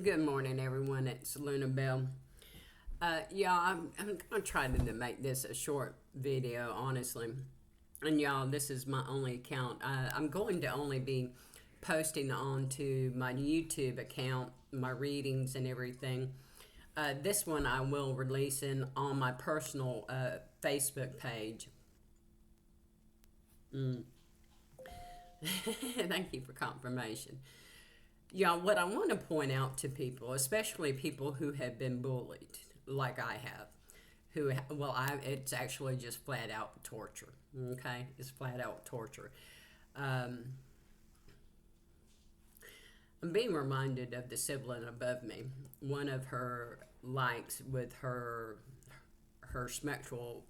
Good morning, everyone. It's Luna Bell. I'm gonna try to make this a short video, honestly. And y'all, this is my only account. I'm going to only be posting onto my YouTube account, my readings and everything. This one I will release on my personal Facebook page. Thank you for confirmation. Yeah, what I want to point out to people, especially people who have been bullied, like I have, it's actually just flat out torture. Okay, it's flat out torture. Um, I'm being reminded of the sibling above me. One of her likes with her sexual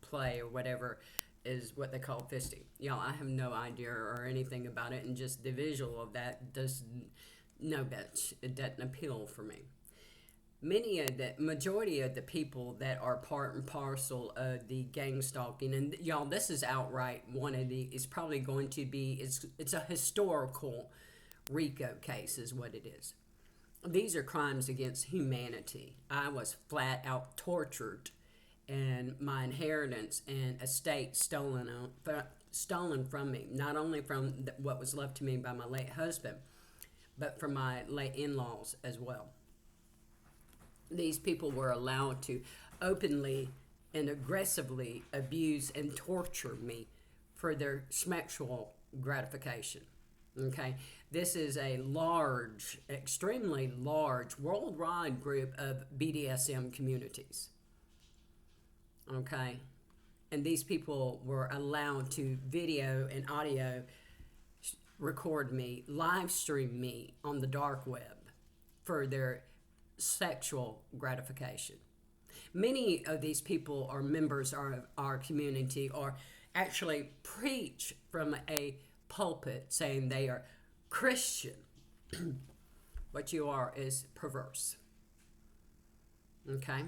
play or whatever is what they call fisting. Y'all, I have no idea or anything about it, and just the visual of that does no bitch. It doesn't appeal for me. Majority of the people that are part and parcel of the gang stalking, and y'all, this is outright one of the, is probably going to be, it's a historical RICO case, is what it is. These are crimes against humanity. I was flat out tortured and my inheritance and estate stolen from me, not only from what was left to me by my late husband, but from my late in-laws as well. These people were allowed to openly and aggressively abuse and torture me for their sexual gratification. Okay, this is a large, extremely large, worldwide group of BDSM communities. Okay, and these people were allowed to video and audio record me, live stream me on the dark web for their sexual gratification. Many of these people are members of our community, or actually preach from a pulpit saying they are Christian. What you are is perverse. Okay?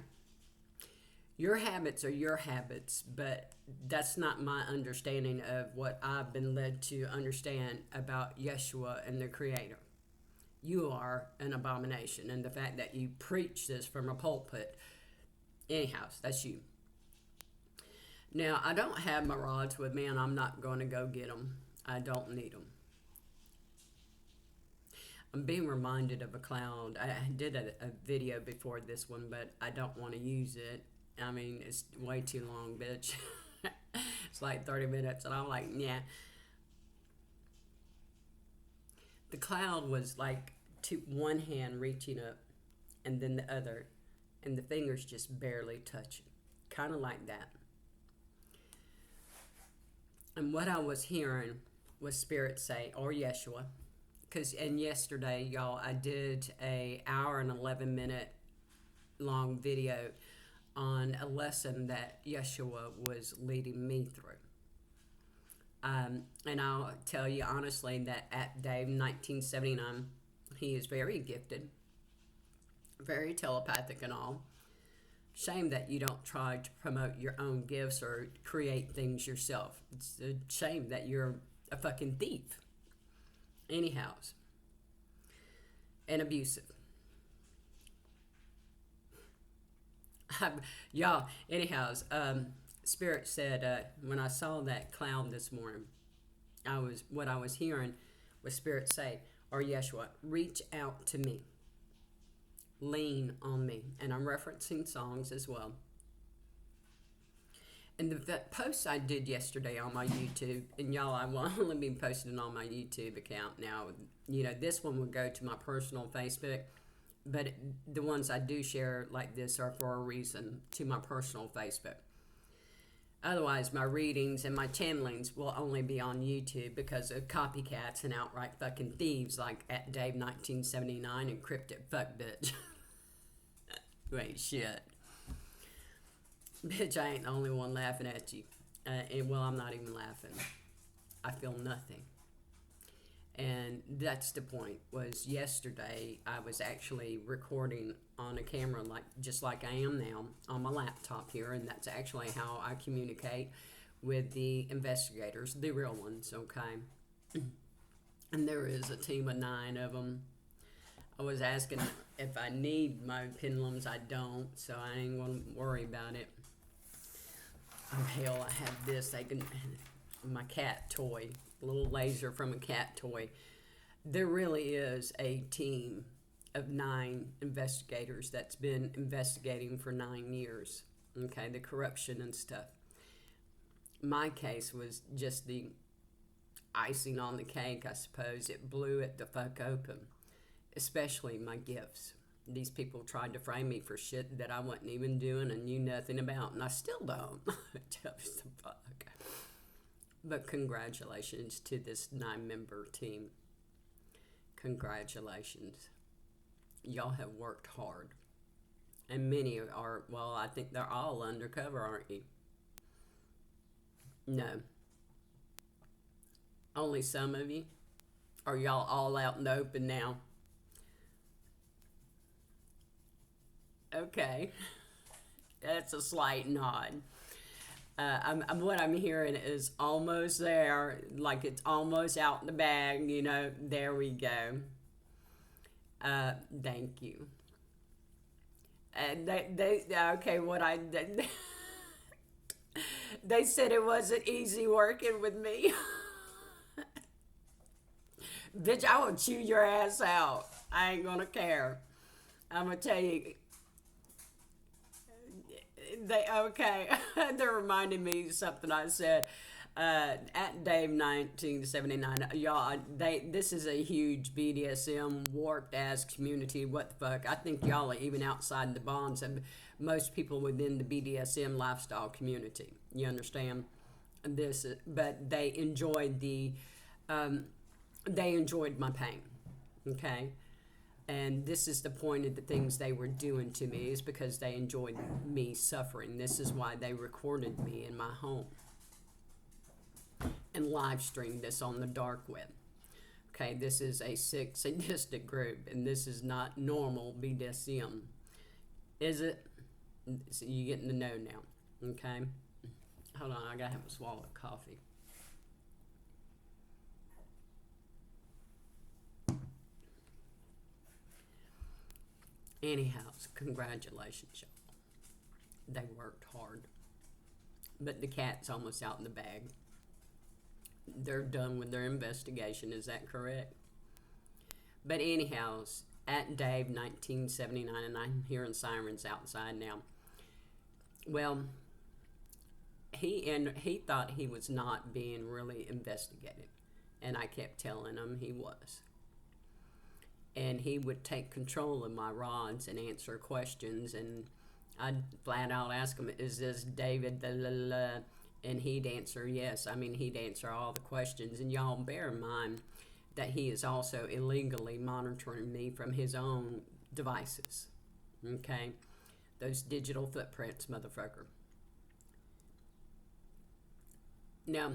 Your habits are your habits, but that's not my understanding of what I've been led to understand about Yeshua and the Creator. You are an abomination, and the fact that you preach this from a pulpit, anyhow, that's you. Now, I don't have my rods with me, and I'm not going to go get them. I don't need them. I'm being reminded of a cloud. I did a video before this one, but I don't want to use it. I mean, it's way too long, bitch. It's like 30 minutes, and I'm like, yeah. The cloud was like one hand reaching up, and then the other, and the fingers just barely touching. Kind of like that. And what I was hearing was Spirit say, or Yeshua. And yesterday, y'all, I did a hour and 11 minute long video on a lesson that Yeshua was leading me through. And I'll tell you honestly that at Dave 1979, he is very gifted, very telepathic and all. Shame that you don't try to promote your own gifts or create things yourself. It's a shame that you're a fucking thief. Anyhow, and abusive. Y'all, anyhows, Spirit said, when I saw that cloud this morning, what I was hearing was Spirit say, or Yeshua, reach out to me. Lean on me. And I'm referencing songs as well. And the post I did yesterday on my YouTube, and y'all, I will only be posting on my YouTube account now. You know, this one will go to my personal Facebook, but the ones I do share like this are for a reason to my personal Facebook. Otherwise, my readings and my channelings will only be on YouTube because of copycats and outright fucking thieves like at Dave 1979 and Cryptic Fuck Bitch. You ain't shit. Bitch, I ain't the only one laughing at you. Well, I'm not even laughing. I feel nothing. And that's the point, was yesterday I was actually recording on a camera just like I am now on my laptop here, and that's actually how I communicate with the investigators, the real ones, okay? And there is a team of 9 of them. I was asking if I need my pendulums. I don't, so I ain't gonna worry about it. Oh hell, I have this. They can, my cat toy, a little laser from a cat toy. There really is a team of 9 investigators that's been investigating for 9 years. Okay, the corruption and stuff. My case was just the icing on the cake, I suppose. It blew it the fuck open, especially my gifts. These people tried to frame me for shit that I wasn't even doing and knew nothing about, and I still don't. Just the fuck. But congratulations to this 9-member team. Congratulations. Y'all have worked hard. And many are, well, I think they're all undercover, aren't you? No. Only some of you? Are y'all all out in the open now? Okay. That's a slight nod. What I'm hearing is almost there, like it's almost out in the bag, you know. There we go. Thank you. And okay, they said it wasn't easy working with me. Bitch, I will chew your ass out. I ain't gonna care. I'm gonna tell you. They're reminding me of something I said at Dave 1979. Y'all, this is a huge BDSM warped ass community. What the fuck? I think y'all are even outside the bonds of most people within the BDSM lifestyle community. You understand? But they enjoyed they enjoyed my pain. Okay. And this is the point of the things they were doing to me, is because they enjoyed me suffering. This is why they recorded me in my home and live streamed this on the dark web. Okay, this is a sick, sadistic group, and this is not normal BDSM. Is it? So you're getting to know now. Okay? Hold on, I gotta have a swallow of coffee. Anyhow, congratulations, y'all. They worked hard. But the cat's almost out in the bag. They're done with their investigation, is that correct? But anyhow, at Dave 1979, and I'm hearing sirens outside now. Well, he thought he was not being really investigated. And I kept telling him he was. And he would take control of my rods and answer questions, and I'd flat out ask him, is this David, and he'd answer yes. I mean, he'd answer all the questions. And y'all bear in mind that he is also illegally monitoring me from his own devices. Okay? Those digital footprints, motherfucker. Now,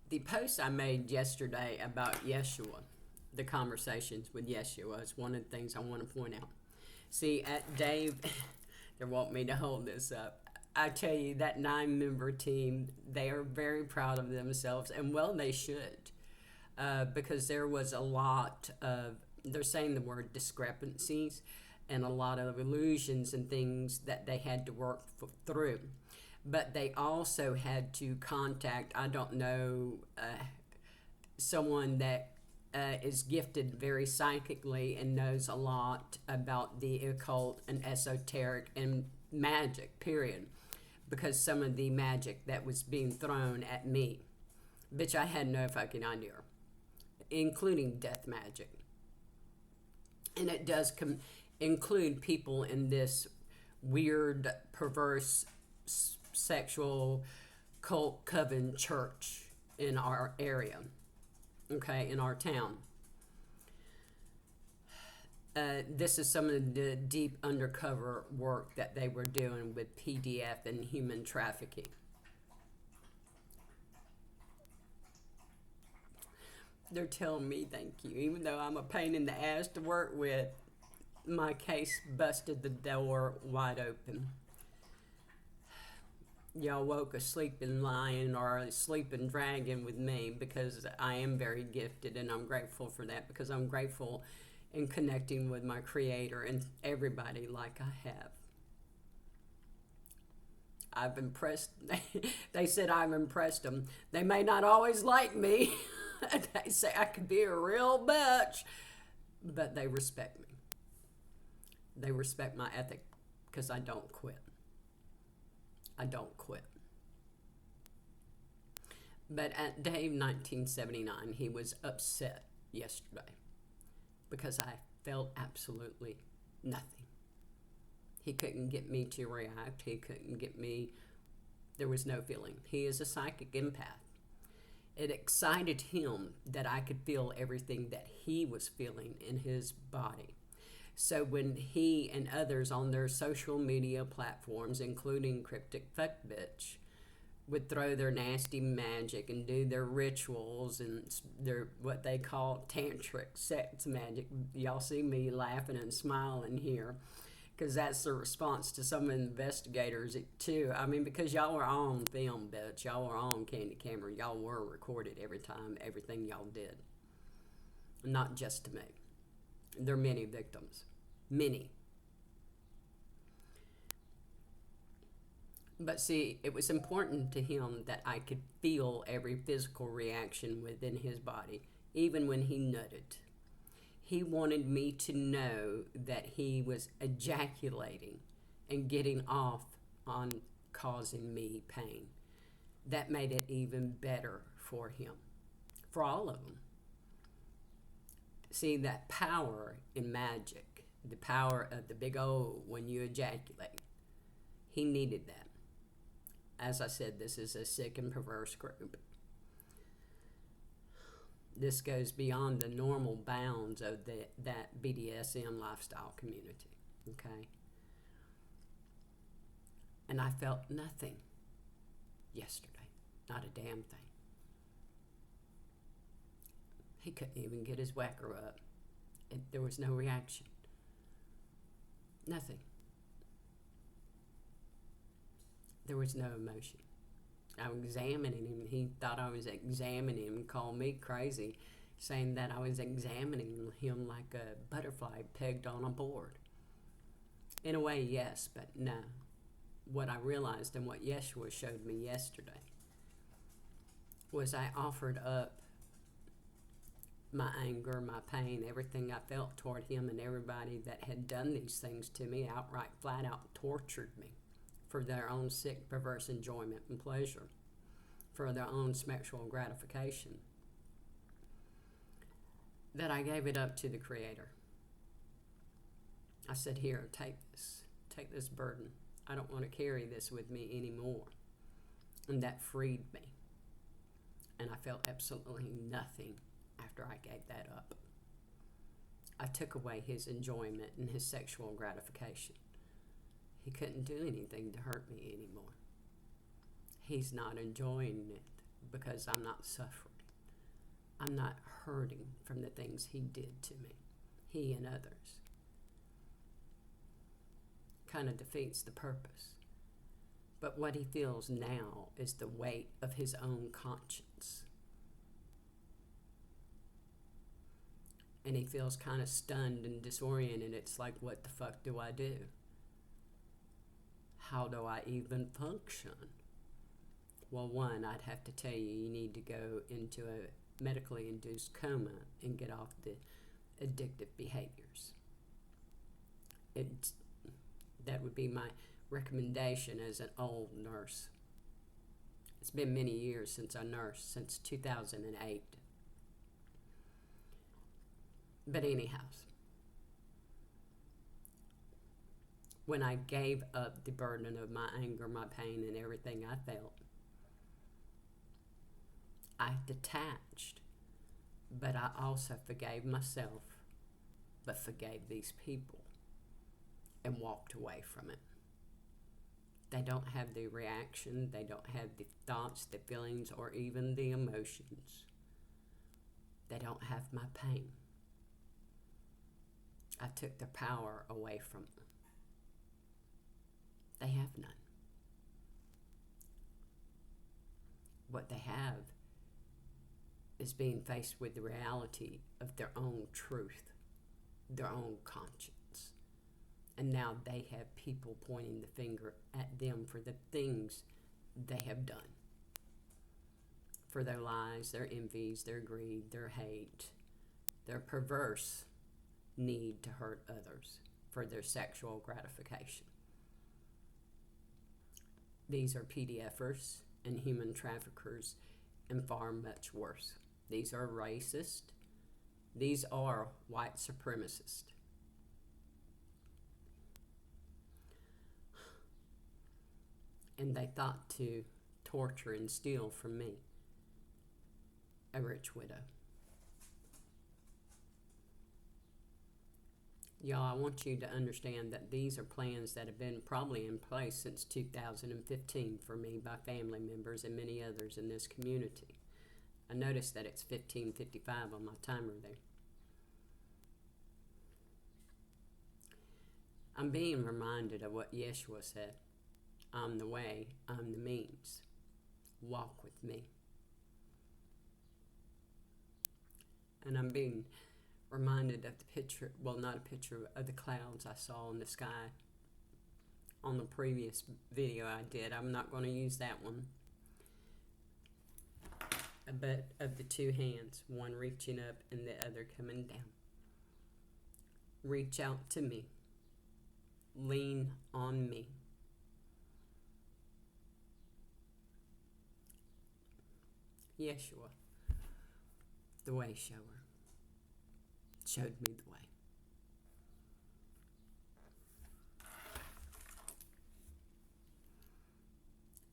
the post I made yesterday about Yeshua, the conversations with Yeshua, is one of the things I want to point out. See, at Dave, they want me to hold this up. I tell you, that 9-member team, they are very proud of themselves, and well, they should, because there was a lot of, they're saying the word discrepancies, and a lot of illusions and things that they had to work through. But they also had to contact, I don't know, someone that is gifted very psychically and knows a lot about the occult and esoteric and magic, period. Because some of the magic that was being thrown at me, bitch, I had no fucking idea, including death magic. And it does include people in this weird, perverse, sexual cult coven church in our area, okay, in our town. This is some of the deep undercover work that they were doing with PDF and human trafficking. They're telling me thank you, even though I'm a pain in the ass to work with. My case busted the door wide open. Y'all woke a sleeping lion or a sleeping dragon with me, because I am very gifted, and I'm grateful for that, because I'm grateful and connecting with my Creator and everybody like I have. I've impressed, they said I've impressed them. They may not always like me. They say I could be a real bitch, but they respect me. They respect my ethic because I don't quit. I don't quit. But at Dave 1979, he was upset yesterday because I felt absolutely nothing. He couldn't get me to react. He couldn't get me, there was no feeling. He is a psychic empath. It excited him that I could feel everything that he was feeling in his body. So when he and others on their social media platforms, including Cryptic Fuck Bitch, would throw their nasty magic and do their rituals and their what they call tantric sex magic, y'all see me laughing and smiling here, because that's the response to some investigators too. I mean, because y'all were on film, bitch. Y'all were on candy camera. Y'all were recorded every time, everything y'all did. Not just to me. There are many victims. Many. But see, it was important to him that I could feel every physical reaction within his body, even when he nutted. He wanted me to know that he was ejaculating and getting off on causing me pain. That made it even better for him, for all of them. See, that power in magic, the power of the big O when you ejaculate, he needed that. As I said, this is a sick and perverse group. This goes beyond the normal bounds of that BDSM lifestyle community, okay? And I felt nothing yesterday, not a damn thing. He couldn't even get his whacker up. There was no reaction. Nothing. There was no emotion. I was examining him. He thought I was examining him, called me crazy, saying that I was examining him like a butterfly pegged on a board. In a way, yes, but no. What I realized and what Yeshua showed me yesterday was I offered up my anger, my pain, everything I felt toward him and everybody that had done these things to me, outright, flat out tortured me for their own sick, perverse enjoyment and pleasure, for their own sexual gratification, that I gave it up to the Creator. I said, here, take this burden. I don't want to carry this with me anymore. And that freed me. And I felt absolutely nothing after I gave that up. I took away his enjoyment and his sexual gratification. He couldn't do anything to hurt me anymore. He's not enjoying it because I'm not suffering. I'm not hurting from the things he did to me, he and others. Kind of defeats the purpose. But what he feels now is the weight of his own conscience. And he feels kind of stunned and disoriented. It's like, what the fuck do I do? How do I even function? Well, one, I'd have to tell you need to go into a medically induced coma and get off the addictive behaviors. That would be my recommendation as an old nurse. It's been many years since I nursed, since 2008. But anyhow, when I gave up the burden of my anger, my pain, and everything I felt, I detached, but I also forgave myself, but forgave these people and walked away from it. They don't have the reaction, they don't have the thoughts, the feelings, or even the emotions. They don't have my pain. I took their power away from them. They have none. What they have is being faced with the reality of their own truth. their own conscience. And now they have people pointing the finger at them for the things they have done, for their lies, their envies, their greed, their hate, their perverse need to hurt others for their sexual gratification. These are PDFers and human traffickers, and far much worse. These are racist. These are white supremacists. And they thought to torture and steal from me, a rich widow. Y'all, I want you to understand that these are plans that have been probably in place since 2015 for me by family members and many others in this community. I noticed that it's 15:55 on my timer there. I'm being reminded of what Yeshua said. I'm the way, I'm the means. Walk with me. And I'm being reminded of the picture, well, not a picture, of the clouds I saw in the sky on the previous video I did. I'm not going to use that one. But of the two hands, one reaching up and the other coming down. Reach out to me. Lean on me. Yeshua, the way shower, showed me the way.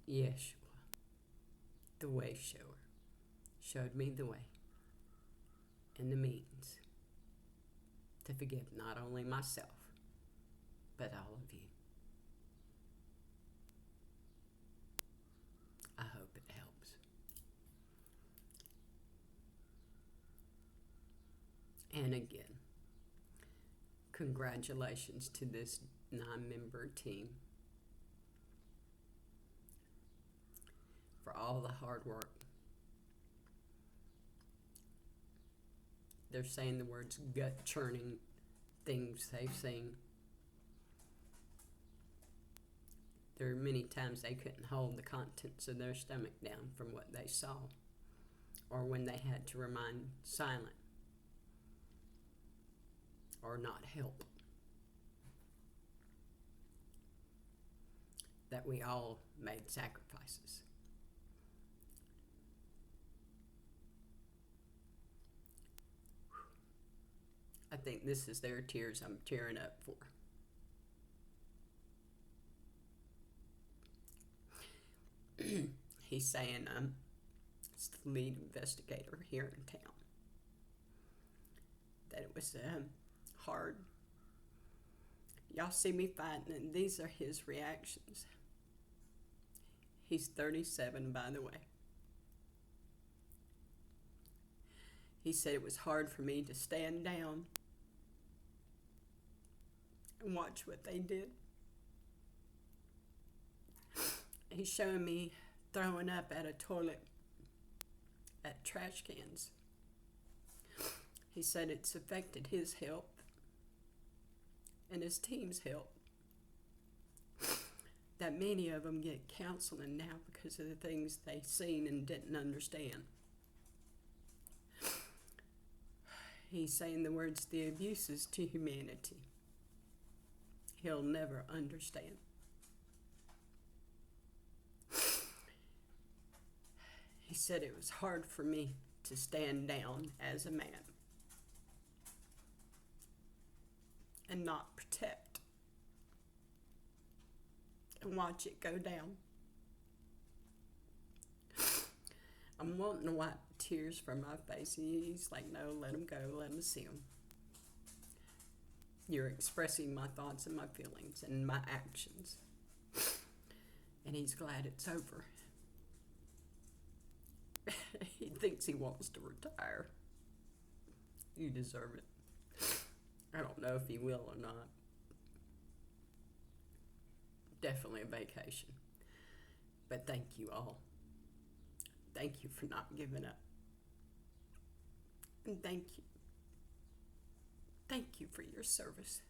Yeshua, the way shower, showed me the way and the means to forgive not only myself, but all of you. I hope it helps. And again, congratulations to this 9-member team for all the hard work. They're saying the words gut-churning things they've seen. There are many times they couldn't hold the contents of their stomach down from what they saw, or when they had to remain silent or not help. That we all made sacrifices. I think this is their tears I'm tearing up for. He's saying I'm the lead investigator here in town. That it was hard. Y'all see me fighting, and these are his reactions. He's 37, by the way. He said it was hard for me to stand down and watch what they did. He's showing me throwing up at a toilet, at trash cans. He said it's affected his health and his team's health. That many of them get counseling now because of the things they seen and didn't understand. He's saying the words, the abuses to humanity. He'll never understand. He said it was hard for me to stand down as a man and not protect and watch it go down. I'm wanting to wipe tears from my face. He's like, no, let him go, let him see him. You're expressing my thoughts and my feelings and my actions. And he's glad it's over. He thinks he wants to retire. You deserve it. I don't know if he will or not. Definitely a vacation. But thank you all. Thank you for not giving up. And thank you Thank you for your service.